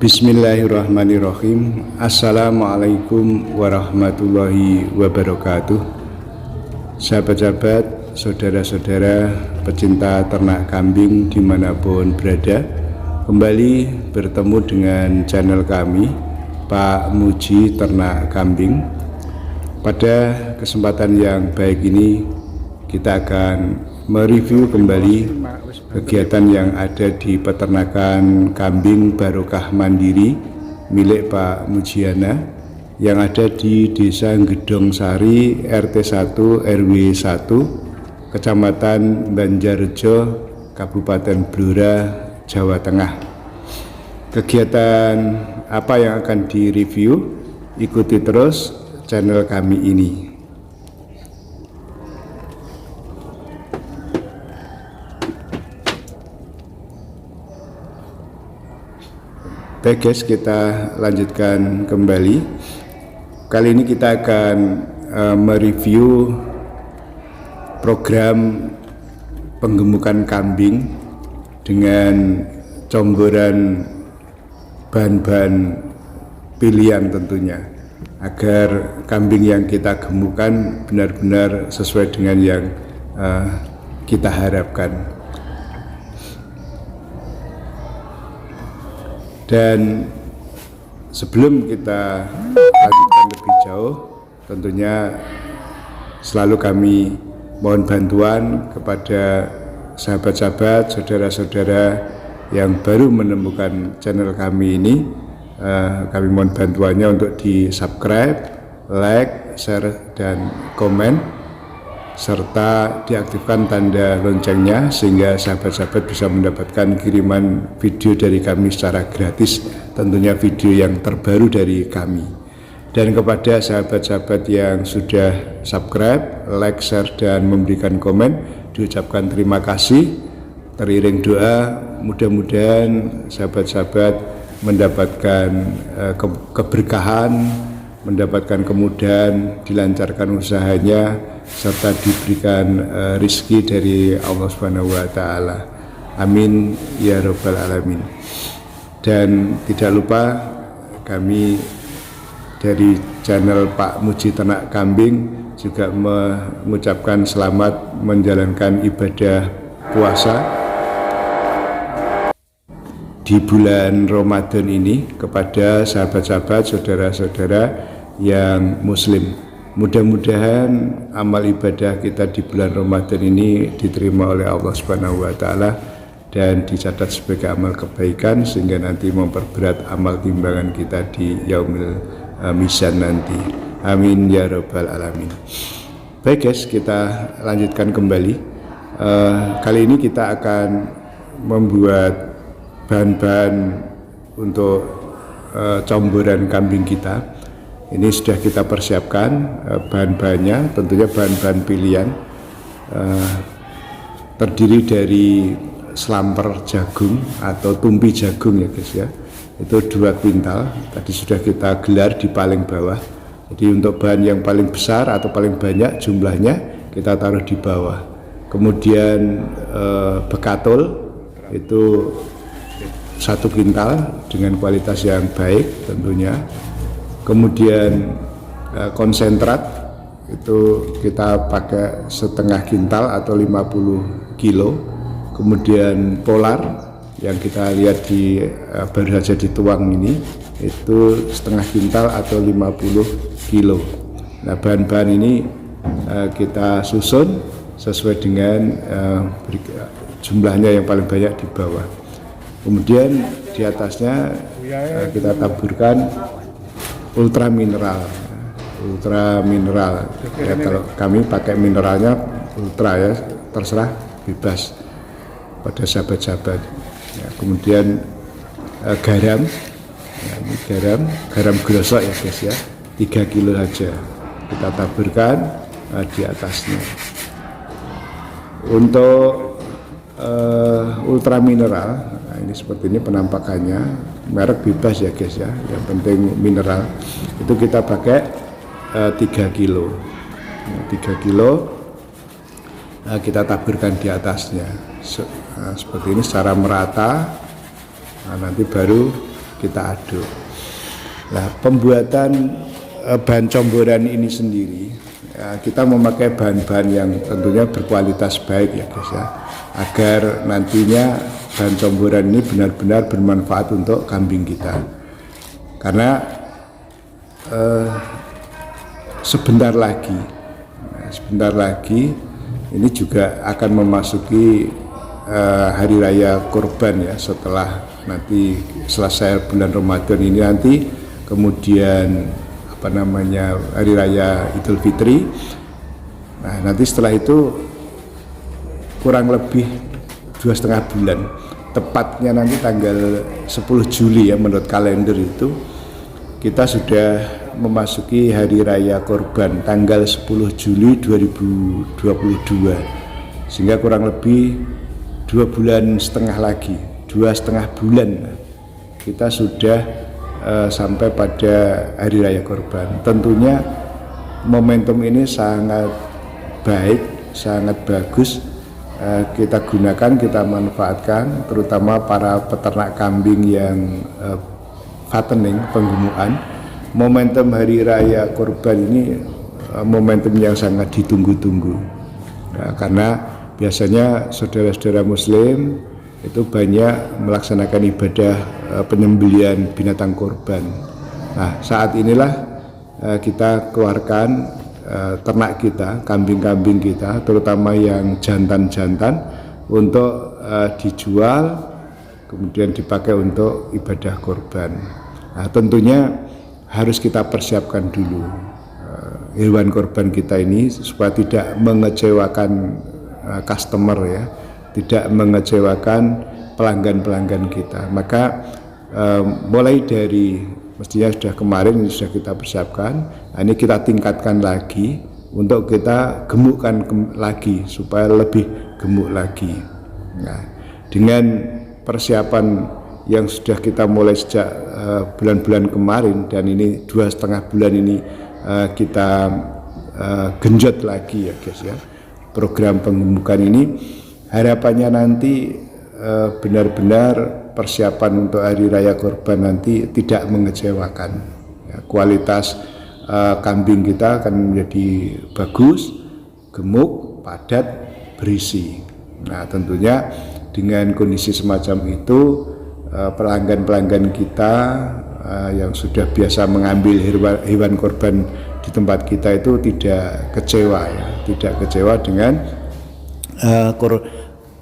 Bismillahirrahmanirrahim. Assalamualaikum warahmatullahi wabarakatuh. Sahabat-sahabat, saudara-saudara pecinta ternak kambing dimanapun berada, kembali bertemu dengan channel kami, Pak Muji Ternak Kambing. Pada kesempatan yang baik ini kita akan mereview kembali kegiatan yang ada di peternakan kambing Barokah Mandiri milik Pak Mujiana yang ada di Desa Gedong Sari, RT 1 RW 1, Kecamatan Banjarjo, Kabupaten Blora, Jawa Tengah. Kegiatan apa yang akan direview? Ikuti terus channel kami ini. Baik guys, kita lanjutkan kembali. Kali ini kita akan mereview program penggemukan kambing dengan comboran bahan-bahan pilihan tentunya, agar kambing yang kita gemukan benar-benar sesuai dengan yang kita harapkan. Dan sebelum kita lanjutkan lebih jauh, tentunya selalu kami mohon bantuan kepada sahabat-sahabat, saudara-saudara yang baru menemukan channel kami ini. Kami mohon bantuannya untuk di subscribe, like, share, dan komen, serta diaktifkan tanda loncengnya sehingga sahabat-sahabat bisa mendapatkan kiriman video dari kami secara gratis, tentunya video yang terbaru dari kami. Dan kepada sahabat-sahabat yang sudah subscribe, like, share, dan memberikan komen, diucapkan terima kasih. Teriring doa, mudah-mudahan sahabat-sahabat mendapatkan keberkahan, mendapatkan kemudahan, dilancarkan usahanya, serta diberikan rizki dari Allah Subhanahu wa Ta'ala. Amin ya Rabbal Alamin. Dan tidak lupa kami dari channel Pak Muji Ternak Kambing juga mengucapkan selamat menjalankan ibadah puasa di bulan Ramadan ini kepada sahabat-sahabat, saudara-saudara yang muslim. Mudah-mudahan amal ibadah kita di bulan Ramadan ini diterima oleh Allah Subhanahu wa Ta'ala dan dicatat sebagai amal kebaikan, sehingga nanti memperberat amal timbangan kita di yaumil mizan nanti. Amin ya Rabbal Alamin. Baik guys, kita lanjutkan kembali. Kali ini kita akan membuat bahan-bahan untuk comboran kambing kita. Ini sudah kita persiapkan bahan-bahannya, tentunya bahan-bahan pilihan, terdiri dari selamper jagung atau tumpi jagung ya guys ya, itu 2 kuintal. Tadi sudah kita gelar di paling bawah. Jadi untuk bahan yang paling besar atau paling banyak jumlahnya kita taruh di bawah. Kemudian bekatul itu 1 kuintal dengan kualitas yang baik tentunya. Kemudian konsentrat itu kita pakai 1/2 kintal atau 50 kilo. Kemudian polar yang kita lihat di baru saja dituang ini itu 1/2 kintal atau 50 kilo. Nah, bahan-bahan ini kita susun sesuai dengan jumlahnya yang paling banyak di bawah. Kemudian di atasnya kita taburkan ultra mineral ya, kalau kami pakai mineralnya ultra ya, terserah bebas pada sahabat-sahabat ya. Kemudian garam ya, ini garam glosok ya guys ya, 3 kilo saja kita taburkan di atasnya. Untuk ultra mineral, nah ini seperti ini penampakannya, merek bebas ya guys ya, yang penting mineral. Itu kita pakai 3 kilo. 3 kilo kita taburkan di atasnya seperti ini secara merata. Nah, nanti baru kita aduk. Nah, pembuatan bahan comboran ini sendiri, kita memakai bahan-bahan yang tentunya berkualitas baik ya guys ya, agar nantinya bahan comboran ini benar-benar bermanfaat untuk kambing kita. Karena sebentar lagi ini juga akan memasuki hari raya Kurban ya, setelah nanti selesai bulan Ramadan ini nanti, kemudian hari raya Idul Fitri. Nah, nanti setelah itu kurang lebih 2,5 bulan, tepatnya nanti tanggal 10 Juli ya menurut kalender itu, kita sudah memasuki hari raya Kurban tanggal 10 Juli 2022, sehingga kurang lebih 2,5 bulan lagi, 2,5 bulan kita sudah sampai pada hari raya Kurban. Tentunya momentum ini sangat baik, sangat bagus, kita gunakan, kita manfaatkan, terutama para peternak kambing yang fattening, penggemukan. Momentum hari raya Kurban ini momentum yang sangat ditunggu-tunggu, karena biasanya saudara-saudara muslim itu banyak melaksanakan ibadah penyembelihan binatang kurban. Nah, saat inilah kita keluarkan ternak kita, kambing-kambing kita, terutama yang jantan-jantan, untuk dijual, kemudian dipakai untuk ibadah kurban. Nah, tentunya harus kita persiapkan dulu hewan kurban kita ini supaya tidak mengecewakan customer ya, tidak mengecewakan pelanggan-pelanggan kita. Maka mulai dari mestinya sudah kemarin ini sudah kita persiapkan. Nah, ini kita tingkatkan lagi untuk kita gemukkan lagi supaya lebih gemuk lagi. Nah, dengan persiapan yang sudah kita mulai sejak bulan-bulan kemarin, dan ini 2,5 bulan ini kita genjot lagi ya guys ya, program penggemukan ini. Harapannya nanti benar-benar persiapan untuk hari raya Kurban nanti tidak mengecewakan ya, kualitas kambing kita akan menjadi bagus, gemuk, padat, berisi. Nah, tentunya dengan kondisi semacam itu pelanggan-pelanggan kita yang sudah biasa mengambil hewan kurban di tempat kita itu tidak kecewa ya, tidak kecewa dengan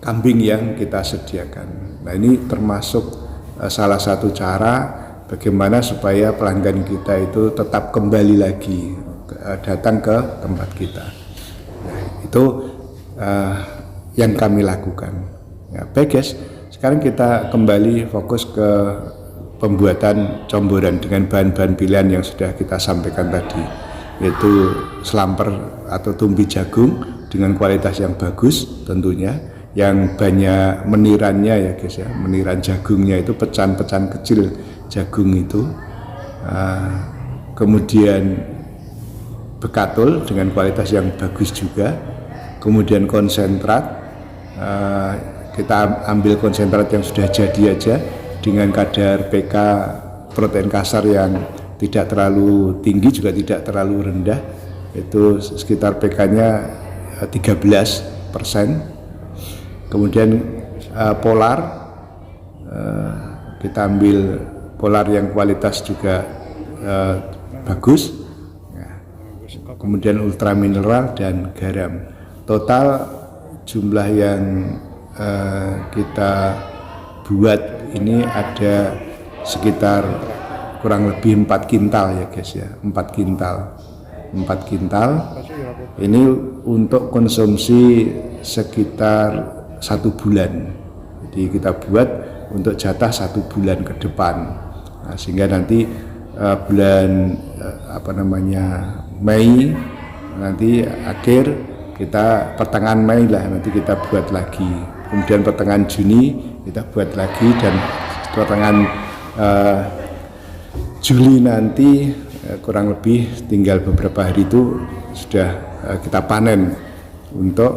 kambing yang kita sediakan. Nah, ini termasuk salah satu cara bagaimana supaya pelanggan kita itu tetap kembali lagi datang ke tempat kita. Nah, itu yang kami lakukan. Ya, baik guys, sekarang kita kembali fokus ke pembuatan comboran dengan bahan-bahan pilihan yang sudah kita sampaikan tadi, yaitu selamper atau tumpi jagung dengan kualitas yang bagus tentunya, yang banyak menirannya ya guys ya, meniran jagungnya itu pecahan-pecahan kecil jagung itu. Kemudian bekatul dengan kualitas yang bagus juga, kemudian konsentrat, kita ambil konsentrat yang sudah jadi aja dengan kadar pK protein kasar yang tidak terlalu tinggi juga tidak terlalu rendah, itu sekitar pK-nya 13%. Kemudian polar, kita ambil polar yang kualitas juga bagus, kemudian ultra mineral dan garam. Total jumlah yang kita buat ini ada sekitar kurang lebih 4 kintal ya guys ya, 4 kintal ini untuk konsumsi sekitar 1 bulan. Jadi kita buat untuk jatah 1 bulan ke depan. Nah, sehingga nanti bulan Mei, nanti akhir kita pertengahan Mei lah nanti kita buat lagi, kemudian pertengahan Juni kita buat lagi, dan pertengahan Juli nanti kurang lebih tinggal beberapa hari itu sudah kita panen untuk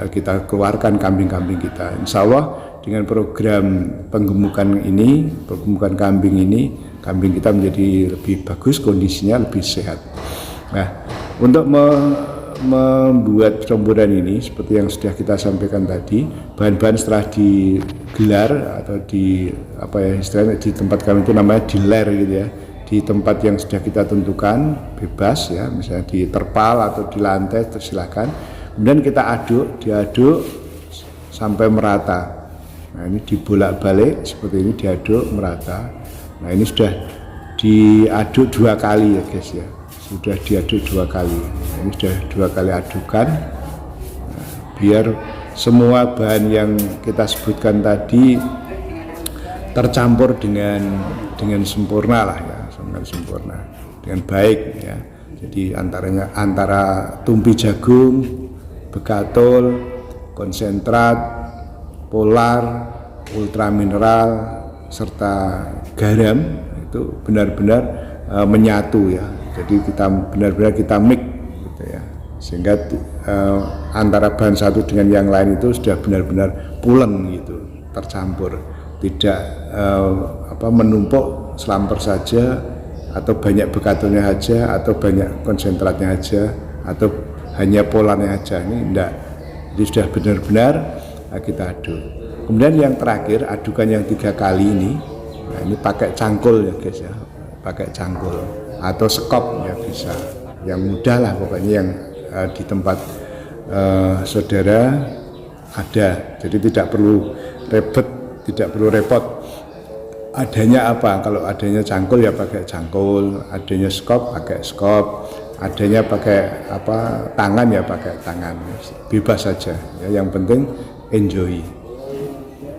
kita keluarkan kambing-kambing kita. Insya Allah dengan program penggemukan ini, penggemukan kambing ini, kambing kita menjadi lebih bagus, kondisinya lebih sehat. Nah, untuk membuat comboran ini seperti yang sudah kita sampaikan tadi, bahan-bahan setelah digelar atau di apa ya istilahnya di tempat kami itu namanya diler gitu ya, di tempat yang sudah kita tentukan bebas ya, misalnya di terpal atau di lantai tersilakan. Kemudian kita diaduk sampai merata. Nah, ini dibolak-balik seperti ini, diaduk merata. Nah, ini sudah diaduk 2 kali ya guys ya, sudah diaduk 2 kali. Nah, ini sudah 2 kali adukan. Nah, biar semua bahan yang kita sebutkan tadi tercampur dengan sempurna lah ya, dengan sempurna, dengan baik ya. Jadi antara tumpi jagung, begatul, konsentrat, polar, ultra mineral serta garam itu benar-benar menyatu ya. Jadi kita benar-benar kita mix gitu ya. Sehingga antara bahan satu dengan yang lain itu sudah benar-benar pulen gitu, tercampur. Tidak menumpuk selamper saja atau banyak bekatulnya aja atau banyak konsentratnya aja atau hanya polarnya aja, ini enggak. Jadi sudah benar-benar kita aduk. Kemudian yang terakhir adukan yang 3 kali ini, nah ini pakai cangkul ya guys ya, pakai cangkul atau sekop ya bisa, yang mudah lah pokoknya yang di tempat saudara ada. Jadi tidak perlu repot. Adanya apa? Kalau adanya cangkul ya pakai cangkul, adanya skop pakai skop, adanya pakai tangan ya pakai tangan, bebas saja ya, yang penting enjoy.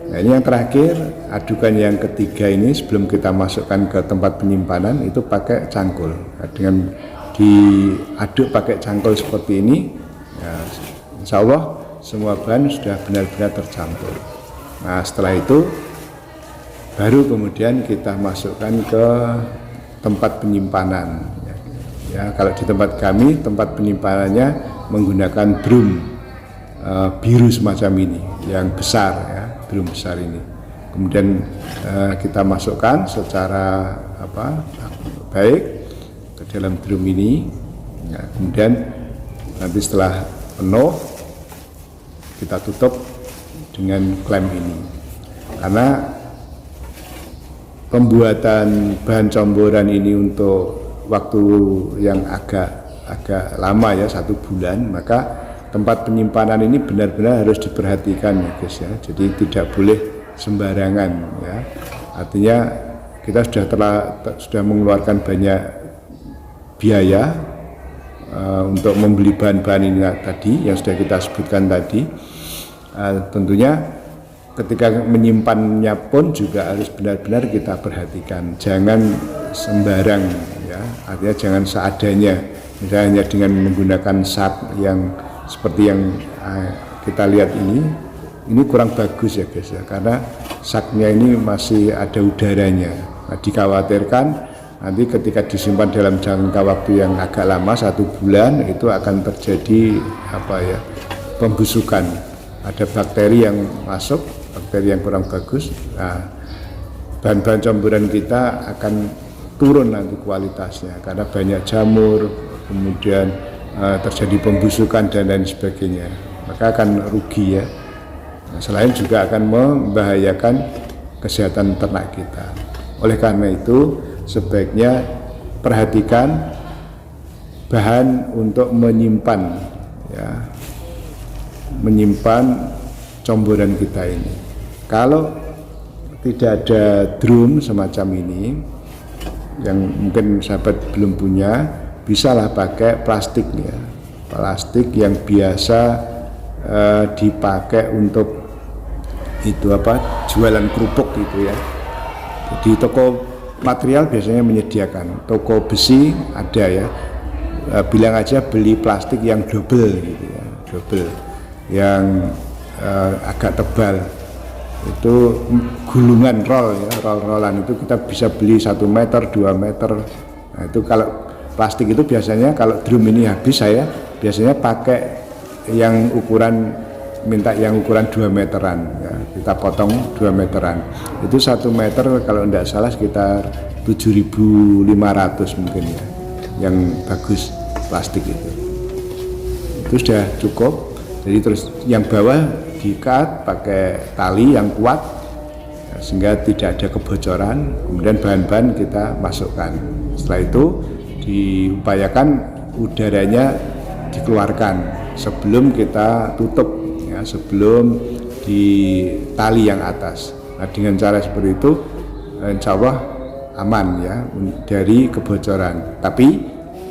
Nah, ini yang terakhir, adukan yang ketiga ini sebelum kita masukkan ke tempat penyimpanan itu pakai cangkul. Nah, dengan diaduk pakai cangkul seperti ini ya, insya Allah semua bahan sudah benar-benar tercampur. Nah, setelah itu baru kemudian kita masukkan ke tempat penyimpanan ya, kalau di tempat kami tempat penyimpanannya menggunakan drum biru semacam ini yang besar ya, drum besar ini. Kemudian kita masukkan secara baik ke dalam drum ini ya, kemudian nanti setelah penuh kita tutup dengan klem ini, karena pembuatan bahan comboran ini untuk waktu yang agak lama ya, 1 bulan, maka tempat penyimpanan ini benar-benar harus diperhatikan ya guys ya. Jadi tidak boleh sembarangan ya. Artinya kita sudah mengeluarkan banyak biaya untuk membeli bahan-bahan ini tadi yang sudah kita sebutkan tadi. Tentunya ketika menyimpannya pun juga harus benar-benar kita perhatikan, jangan sembarang ya, artinya jangan seadanya, misalnya hanya dengan menggunakan sak yang seperti yang kita lihat ini kurang bagus ya guys ya, karena saknya ini masih ada udaranya. Nah, dikhawatirkan nanti ketika disimpan dalam jangka waktu yang agak lama 1 bulan itu akan terjadi pembusukan, ada bakteri yang masuk, bakteri yang kurang bagus. Nah, bahan-bahan campuran kita akan turun nanti kualitasnya karena banyak jamur, kemudian terjadi pembusukan dan lain sebagainya, maka akan rugi ya. Nah, selain juga akan membahayakan kesehatan ternak kita. Oleh karena itu sebaiknya perhatikan bahan untuk menyimpan ya, menyimpan comboran kita ini. Kalau tidak ada drum semacam ini yang mungkin sahabat belum punya, bisalah pakai plastik ya, plastik yang biasa dipakai untuk jualan kerupuk gitu ya. Di toko material biasanya menyediakan, toko besi ada ya, bilang aja beli plastik yang double gitu ya, double yang agak tebal, itu gulungan roll ya, roll-rollan itu kita bisa beli 1 meter 2 meter. Nah, itu kalau plastik itu biasanya kalau drum ini habis, saya biasanya pakai yang ukuran 2 meteran ya, kita potong 2 meteran. Itu 1 meter kalau tidak salah sekitar 7.500 mungkin ya, yang bagus plastik itu sudah cukup. Jadi terus yang bawah diikat pakai tali yang kuat ya, sehingga tidak ada kebocoran. Kemudian bahan-bahan kita masukkan. Setelah itu diupayakan udaranya dikeluarkan sebelum kita tutup ya, sebelum di tali yang atas. Nah, dengan cara seperti itu insya Allah aman ya dari kebocoran. Tapi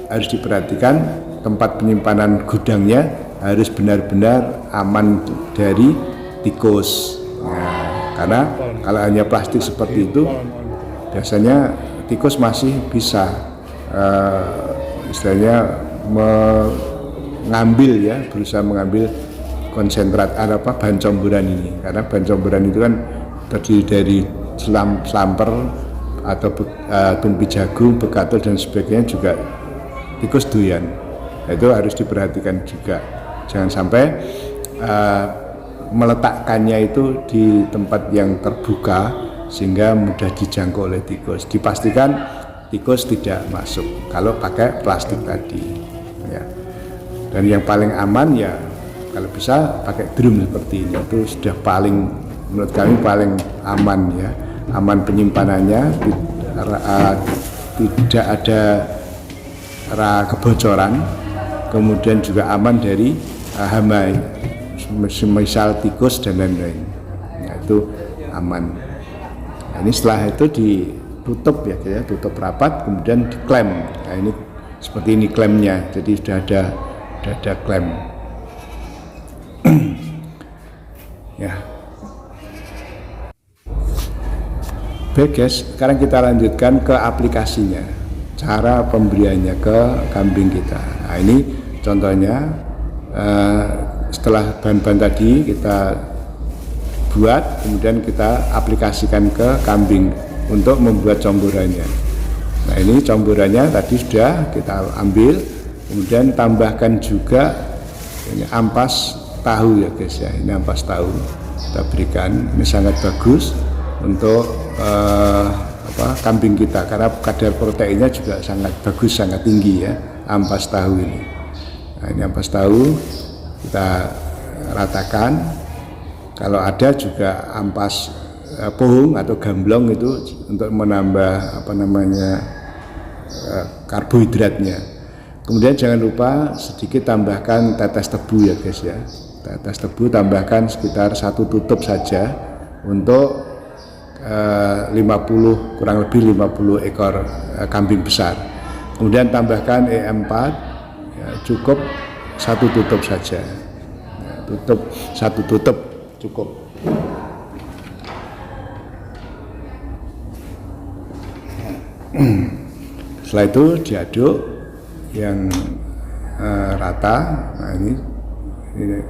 harus diperhatikan tempat penyimpanan gudangnya harus benar-benar aman dari tikus. Nah, karena kalau hanya plastik seperti itu biasanya tikus masih bisa istilahnya mengambil ya, berusaha mengambil konsentrat bahan comburan ini, karena bahan comburan itu kan terdiri dari slamper atau tumpi jagung, bekatul dan sebagainya juga tikus doyan. Nah, itu harus diperhatikan juga, jangan sampai meletakkannya itu di tempat yang terbuka sehingga mudah dijangkau oleh tikus. Dipastikan tikus tidak masuk kalau pakai plastik tadi ya. Dan yang paling aman ya kalau bisa pakai drum seperti ini, itu sudah paling, menurut kami paling aman ya, aman penyimpanannya, tidak ada kebocoran, kemudian juga aman dari hama, misal tikus dan lain-lain. Nah, itu aman. Nah, ini setelah itu ditutup ya, tutup rapat, kemudian diklem. Nah, ini seperti ini klemnya, jadi sudah ada klem. Ya. Baik guys, sekarang kita lanjutkan ke aplikasinya, cara pemberiannya ke kambing kita. Nah, ini contohnya setelah bahan-bahan tadi kita buat, kemudian kita aplikasikan ke kambing untuk membuat comburannya. Nah, ini comburannya tadi sudah kita ambil, kemudian tambahkan juga ini ampas tahu ya guys ya, ini ampas tahu kita berikan. Ini sangat bagus untuk kambing kita karena kadar proteinnya juga sangat bagus, sangat tinggi ya, ampas tahu ini. Nah, ini ampas tahu kita ratakan. Kalau ada juga ampas pohung atau gamblong itu untuk menambah karbohidratnya. Kemudian jangan lupa sedikit tambahkan tetes tebu ya guys ya. Tetes tebu tambahkan sekitar 1 tutup saja untuk kurang lebih 50 ekor kambing besar. Kemudian tambahkan E4 ya, cukup 1 tutup saja. Ya, tutup 1 tutup cukup. Setelah itu diaduk yang rata. Nah, ini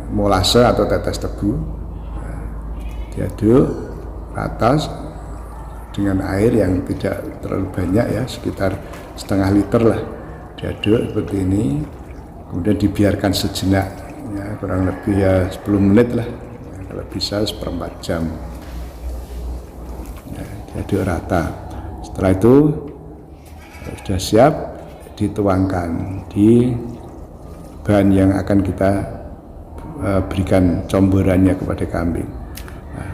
molase atau tetes tebu, nah, diaduk rata dengan air yang tidak terlalu banyak ya, sekitar setengah liter lah, diaduk seperti ini. Kemudian dibiarkan sejenak ya, kurang lebih ya 10 menit lah ya, kalau bisa 1/4 jam ya, diaduk rata. Setelah itu sudah siap, dituangkan di bahan yang akan kita berikan comburannya kepada kambing. Nah,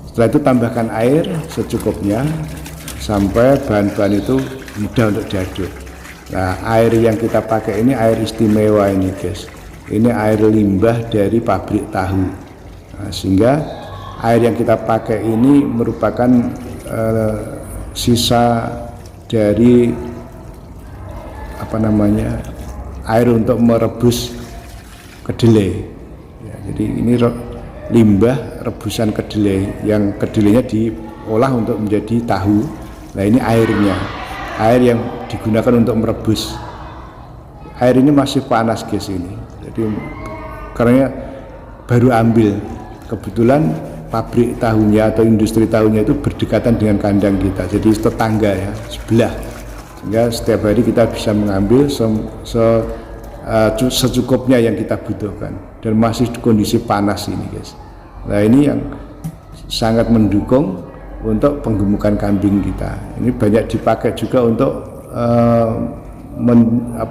setelah itu tambahkan air secukupnya sampai bahan-bahan itu mudah untuk diaduk. Nah, air yang kita pakai ini air istimewa ini guys, ini air limbah dari pabrik tahu. Nah, sehingga air yang kita pakai ini merupakan sisa dari air untuk merebus kedelai ya, jadi ini limbah rebusan kedelai, yang kedelainya diolah untuk menjadi tahu. Nah, ini airnya, air yang digunakan untuk merebus. Air ini masih panas guys ini, jadi karena baru ambil, kebetulan pabrik tahunya atau industri tahunya itu berdekatan dengan kandang kita, jadi tetangga ya, sebelah, sehingga setiap hari kita bisa mengambil secukupnya yang kita butuhkan, dan masih kondisi panas ini guys. Nah, ini yang sangat mendukung untuk penggemukan kambing kita. Ini banyak dipakai juga untuk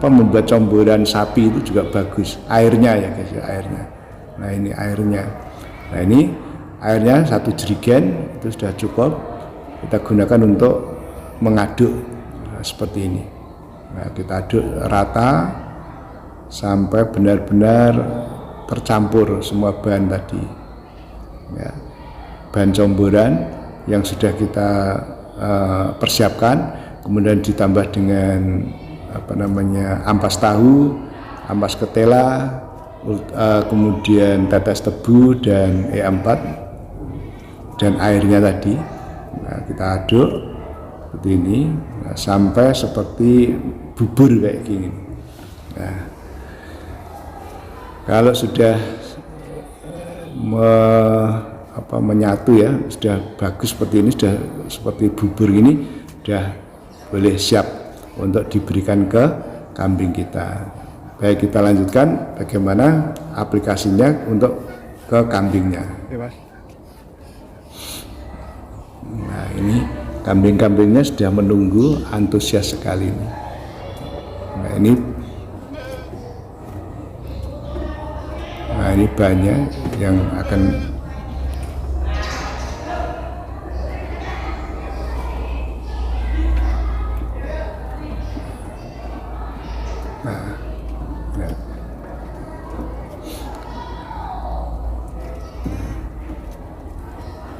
membuat comboran sapi, itu juga bagus. Airnya ya guys ya, airnya. Nah ini airnya. Nah ini airnya 1 jerigen itu sudah cukup. Kita gunakan untuk mengaduk seperti ini. Nah, kita aduk rata sampai benar-benar tercampur semua bahan tadi. Ya, bahan comboran yang sudah kita persiapkan, kemudian ditambah dengan ampas tahu, ampas ketela, kemudian tetes tebu dan E4 dan airnya tadi. Nah, kita aduk seperti ini, nah, sampai seperti bubur kayak gini. Nah, kalau sudah menyatu ya, sudah bagus seperti ini, sudah seperti bubur ini, sudah boleh siap untuk diberikan ke kambing kita. Baik, kita lanjutkan bagaimana aplikasinya untuk ke kambingnya. Nah ini kambing-kambingnya sudah menunggu antusias sekali ini. Nah ini banyak yang akan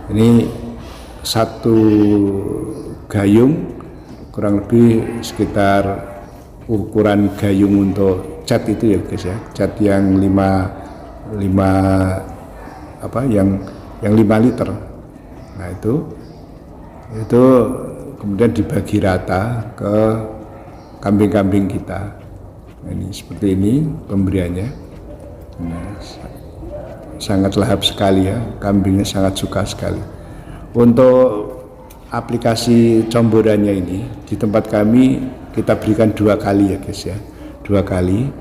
ini satu gayung kurang lebih sekitar ukuran gayung untuk cat itu ya guys ya, cat yang 5 liter. Nah itu kemudian dibagi rata ke kambing-kambing kita. Nah, ini seperti ini pemberiannya. Nah, sangat lahap sekali ya, kambingnya sangat suka sekali. Untuk aplikasi comborannya ini di tempat kami kita berikan 2 kali ya guys ya, 2 kali,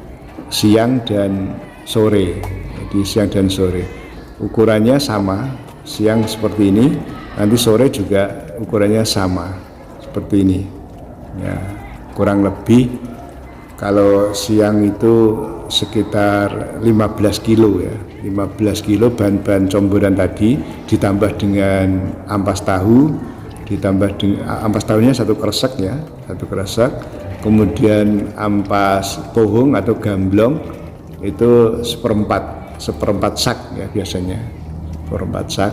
siang dan sore. Jadi siang dan sore ukurannya sama, siang seperti ini, nanti sore juga ukurannya sama seperti ini ya, kurang lebih kalau siang itu sekitar 15 kilo ya, 15 kilo bahan-bahan comboran tadi ditambah dengan ampas tahu, ditambah dengan ampas tahunya 1 kresek ya, 1 kresek, kemudian ampas pohong atau gamblong itu seperempat sak ya, biasanya seperempat sak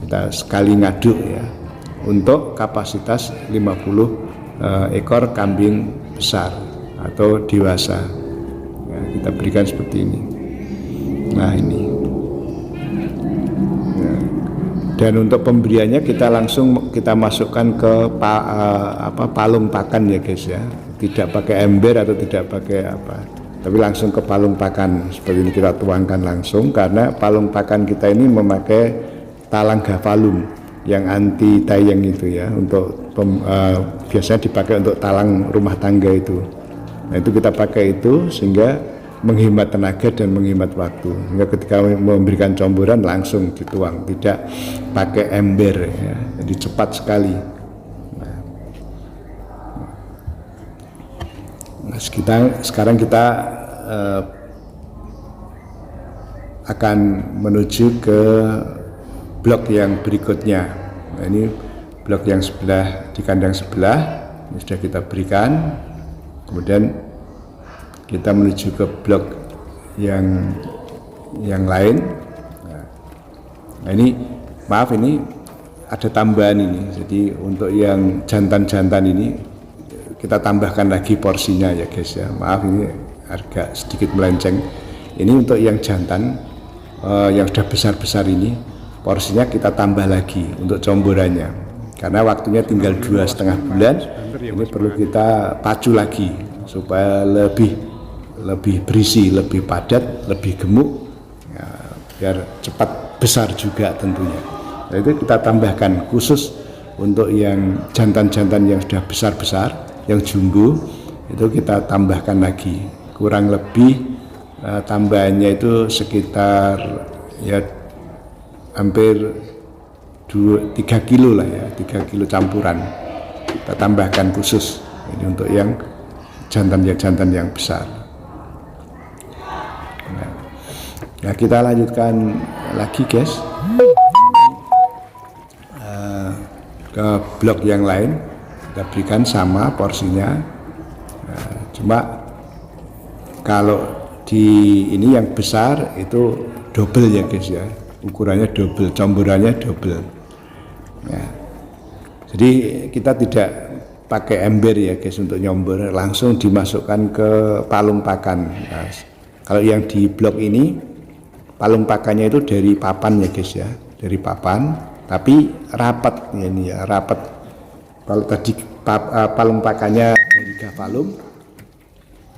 kita sekali ngaduk ya, untuk kapasitas 50 ekor kambing besar atau dewasa ya, kita berikan seperti ini. Nah ini ya. Dan untuk pemberiannya kita langsung kita masukkan ke palung pakan ya guys ya, tidak pakai ember atau tidak pakai tapi langsung ke palung pakan seperti ini, kita tuangkan langsung karena palung pakan kita ini memakai talang gafalum yang anti tayang itu ya, untuk biasanya dipakai untuk talang rumah tangga itu. Nah itu kita pakai itu sehingga menghemat tenaga dan menghemat waktu, sehingga ketika memberikan comboran langsung dituang, tidak pakai ember ya, jadi cepat sekali. Nah, sekarang kita akan menuju ke blok yang berikutnya. Nah, ini blok yang sebelah, di kandang sebelah ini sudah kita berikan. Kemudian kita menuju ke blok yang lain. Nah ini maaf, ini ada tambahan ini. Jadi untuk yang jantan-jantan ini kita tambahkan lagi porsinya ya guys ya. Maaf ini agak sedikit melenceng. Ini untuk yang jantan yang sudah besar-besar ini porsinya kita tambah lagi untuk comborannya. Karena waktunya tinggal 2,5 bulan. Ini perlu kita pacu lagi supaya lebih berisi, lebih padat, lebih gemuk ya, biar cepat besar juga tentunya. Nah, itu kita tambahkan khusus untuk yang jantan-jantan yang sudah besar-besar, yang jumbo itu kita tambahkan lagi, kurang lebih tambahannya itu sekitar ya hampir 3 kilo lah ya, 3 kilo campuran kita tambahkan khusus ini untuk yang jantan yang besar. Nah, kita lanjutkan lagi guys ke blok yang lain, kita berikan sama porsinya. Nah, cuma kalau di ini yang besar itu double ya guys ya, ukurannya double, campurannya double ya. Jadi kita tidak pakai ember ya guys untuk nyombor, langsung dimasukkan ke palung pakan. Nah, kalau yang di blok ini palung pakannya itu dari papan ya guys ya, dari papan tapi rapat ini ya, rapat. Kalau tadi palung pakannya dari gafalum,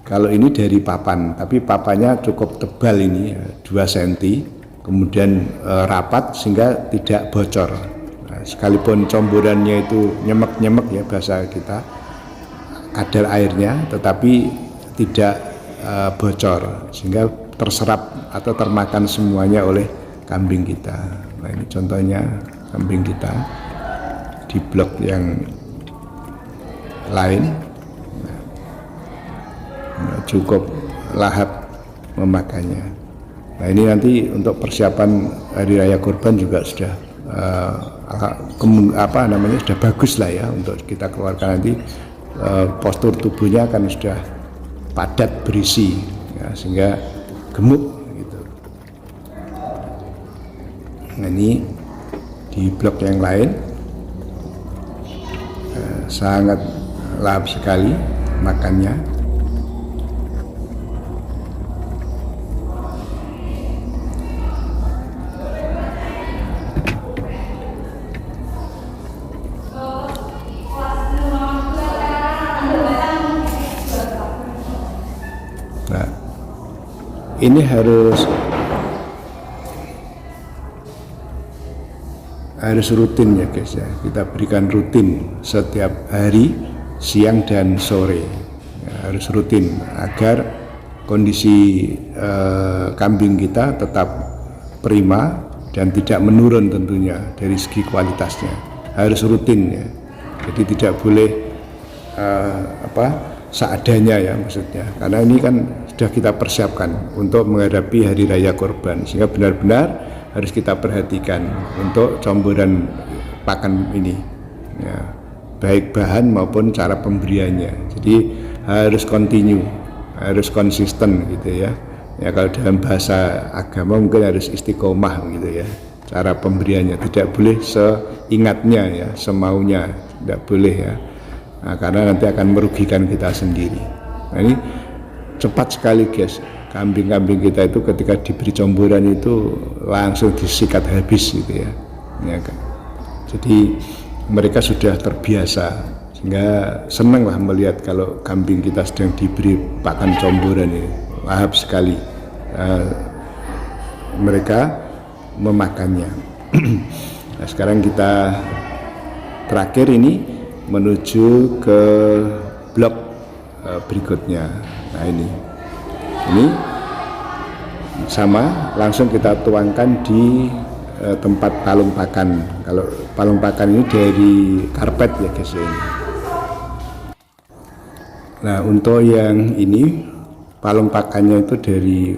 kalau ini dari papan, tapi papannya cukup tebal ini ya, 2 cm, kemudian rapat sehingga tidak bocor. Nah, sekalipun comborannya itu nyemek-nyemek ya bahasa kita, kadar airnya, tetapi tidak bocor sehingga terserap atau termakan semuanya oleh kambing kita. Nah, ini contohnya kambing kita di blok yang lain. Nah, cukup lahap memakannya. Nah, ini nanti untuk persiapan hari raya kurban juga sudah sudah bagus lah ya untuk kita keluarkan nanti. Postur tubuhnya akan sudah padat berisi ya, sehingga gemuk gitu. Nah, ini di blok yang lain sangat lahap sekali makannya. Nah, ini harus rutin ya guys ya, kita berikan rutin setiap hari siang dan sore ya, harus rutin agar kondisi kambing kita tetap prima dan tidak menurun tentunya dari segi kualitasnya, harus rutin ya. Jadi tidak boleh seadanya ya maksudnya, karena ini kan sudah kita persiapkan untuk menghadapi hari raya kurban, sehingga benar-benar harus kita perhatikan untuk campuran pakan ini ya, baik bahan maupun cara pemberiannya. Jadi harus continue, harus konsisten gitu ya. Ya kalau dalam bahasa agama mungkin harus istiqomah gitu ya, cara pemberiannya tidak boleh seingatnya ya, semaunya, tidak boleh ya. Nah, karena nanti akan merugikan kita sendiri. Nah, ini cepat sekali guys, kambing-kambing kita itu ketika diberi campuran itu langsung disikat habis gitu ya, ya kan? Jadi mereka sudah terbiasa sehingga senang lah melihat kalau kambing kita sedang diberi pakan campuran ini, lahap sekali mereka memakannya. Nah, sekarang kita terakhir ini menuju ke blok berikutnya. Nah, ini sama, langsung kita tuangkan di tempat palung pakan. Kalau palung pakan ini dari karpet ya guys ya. Nah, untuk yang ini palung pakannya itu dari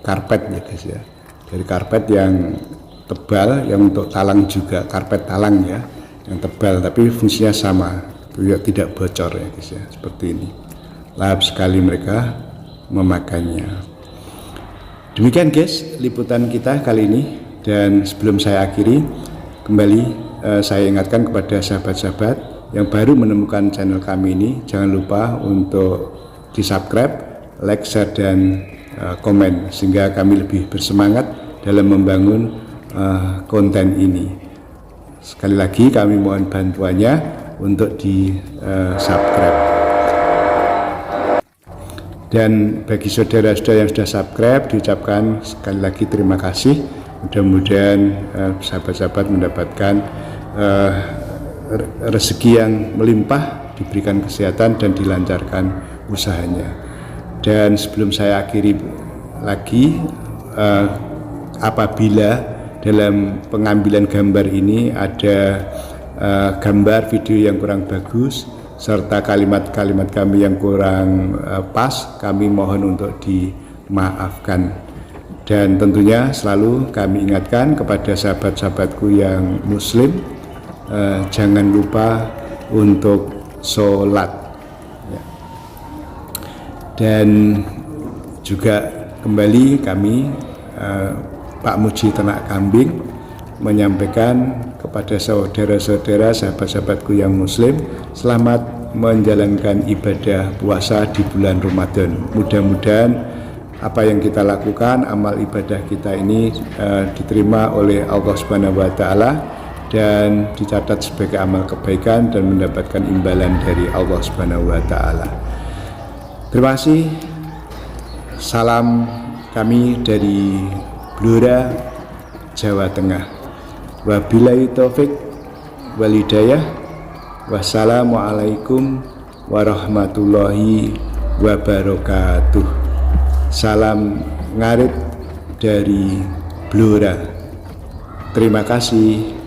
karpet ya guys ya, dari karpet yang tebal, yang untuk talang juga karpet talang ya, yang tebal tapi fungsinya sama, tidak bocor ya guys ya, seperti ini. Lahap sekali mereka memakannya. Demikian guys liputan kita kali ini, dan sebelum saya akhiri kembali saya ingatkan kepada sahabat-sahabat yang baru menemukan channel kami ini, jangan lupa untuk di subscribe, like, share, dan komen sehingga kami lebih bersemangat dalam membangun konten ini. Sekali lagi kami mohon bantuannya untuk di subscribe. Dan bagi saudara-saudara yang sudah subscribe, diucapkan sekali lagi terima kasih. Mudah-mudahan sahabat-sahabat mendapatkan rezeki yang melimpah, diberikan kesehatan dan dilancarkan usahanya. Dan sebelum saya akhiri lagi, apabila dalam pengambilan gambar ini ada gambar video yang kurang bagus serta kalimat-kalimat kami yang kurang pas, kami mohon untuk dimaafkan. Dan tentunya selalu kami ingatkan kepada sahabat-sahabatku yang muslim, jangan lupa untuk sholat ya. Dan juga kembali kami Pak Muji Ternak Kambing menyampaikan kepada saudara-saudara, sahabat-sahabatku yang muslim, selamat menjalankan ibadah puasa di bulan Ramadan. Mudah-mudahan apa yang kita lakukan, amal ibadah kita ini diterima oleh Allah Subhanahu wa taala dan dicatat sebagai amal kebaikan dan mendapatkan imbalan dari Allah Subhanahu wa taala. Terima kasih. Salam kami dari Blora, Jawa Tengah. Wabillahi taufik wal hidayah. Wassalamualaikum warahmatullahi wabarakatuh. Salam ngarit dari Blora. Terima kasih.